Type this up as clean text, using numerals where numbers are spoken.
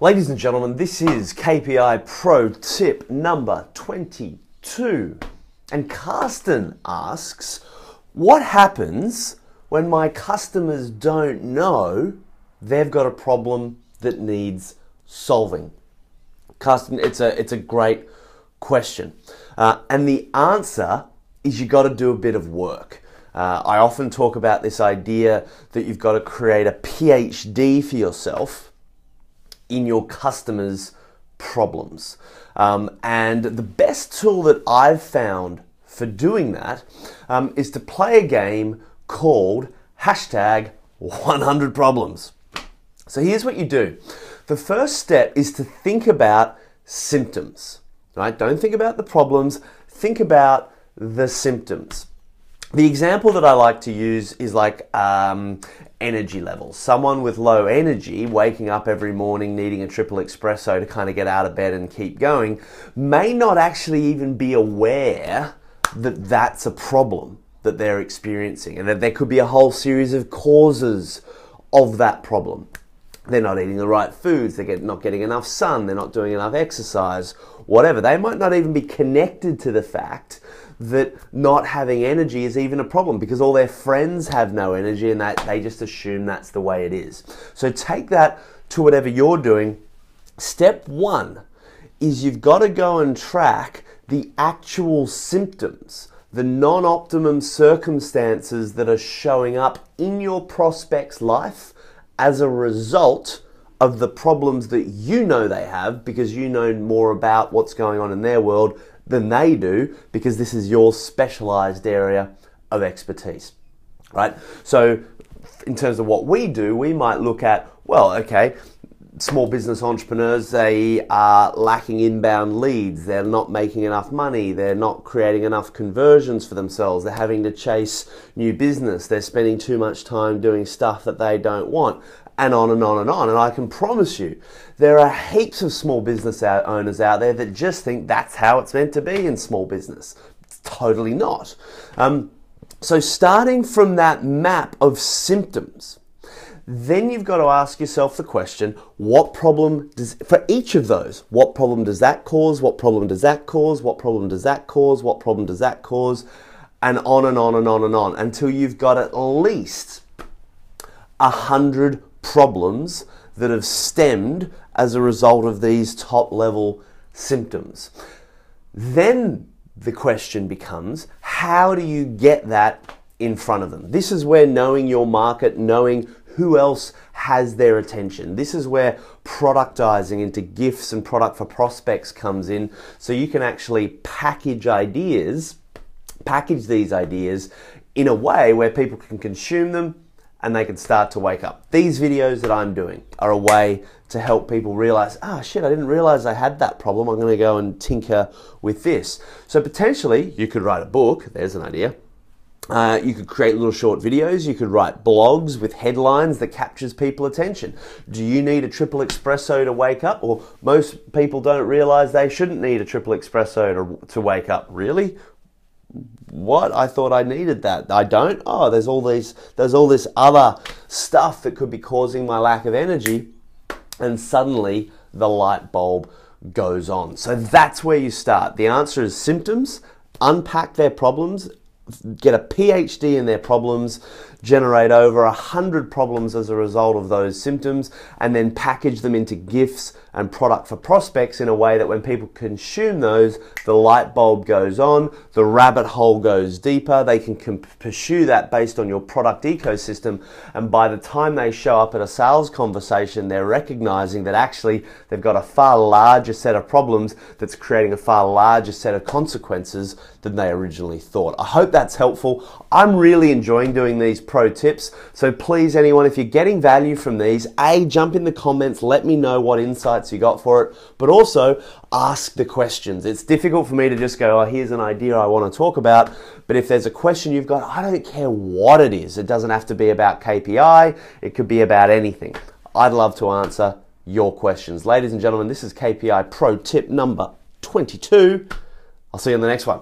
Ladies and gentlemen, this is KPI Pro tip number 22. And Carsten asks, what happens when my customers don't know they've got a problem that needs solving? Carsten, it's a great question. And the answer is you got to do a bit of work. I often talk about this idea that you've got to create a PhD for yourself in your customers' problems. And the best tool that I've found for doing that is to play a game called #100problems. So here's what you do. The first step is to think about symptoms, right? Don't think about the problems, think about the symptoms. The example that I like to use is like energy levels. Someone with low energy, waking up every morning needing a triple espresso to kind of get out of bed and keep going, may not actually even be aware that that's a problem that they're experiencing, and that there could be a whole series of causes of that problem. They're not eating the right foods, they're not getting enough sun, they're not doing enough exercise, whatever. They might not even be connected to the fact that not having energy is even a problem, because all their friends have no energy and that they just assume that's the way it is. So take that to whatever you're doing. Step one is you've got to go and track the actual symptoms, the non-optimum circumstances that are showing up in your prospect's life as a result of the problems that you know they have, because you know more about what's going on in their world than they do, because this is your specialized area of expertise, right? So in terms of what we do, we might look at, well, okay, small business entrepreneurs, they are lacking inbound leads, they're not making enough money, they're not creating enough conversions for themselves, they're having to chase new business, they're spending too much time doing stuff that they don't want, and on and on and on. And I can promise you, there are heaps of small business owners out there that just think that's how it's meant to be in small business. It's totally not. So starting from that map of symptoms, then you've got to ask yourself the question, what problem does, for each of those, what problem does that cause? What problem does that cause? What problem does that cause? What problem does that cause? And on and on and on and on, until you've got at least 100 problems that have stemmed as a result of these top level symptoms. Then the question becomes, how do you get that in front of them? This is where knowing your market, knowing who else has their attention. This is where productizing into gifts and product for prospects comes in, so you can actually package these ideas in a way where people can consume them and they can start to wake up. These videos that I'm doing are a way to help people realize, shit, I didn't realize I had that problem. I'm gonna go and tinker with this. So potentially you could write a book, there's an idea. You could create little short videos, you could write blogs with headlines that captures people's attention. Do you need a triple espresso to wake up? Or most people don't realize they shouldn't need a triple espresso to wake up. Really? What? I thought I needed that. I don't? Oh, there's all this other stuff that could be causing my lack of energy, and suddenly the light bulb goes on. So that's where you start. The answer is symptoms, unpack their problems, get a PhD in their problems, generate over 100 problems as a result of those symptoms, and then package them into gifts and product for prospects in a way that when people consume those, the light bulb goes on, the rabbit hole goes deeper, they can pursue that based on your product ecosystem, and by the time they show up at a sales conversation, they're recognizing that actually they've got a far larger set of problems that's creating a far larger set of consequences than they originally thought. I hope that's helpful. I'm really enjoying doing these pro tips, so please, anyone, if you're getting value from these, jump in the comments, let me know what insights you got for it, but also ask the questions. It's difficult for me to just go, here's an idea I want to talk about, but if there's a question you've got, I don't care what it is. It doesn't have to be about KPI, it could be about anything. I'd love to answer your questions. Ladies and gentlemen, this is KPI Pro tip number 22. I'll see you in the next one.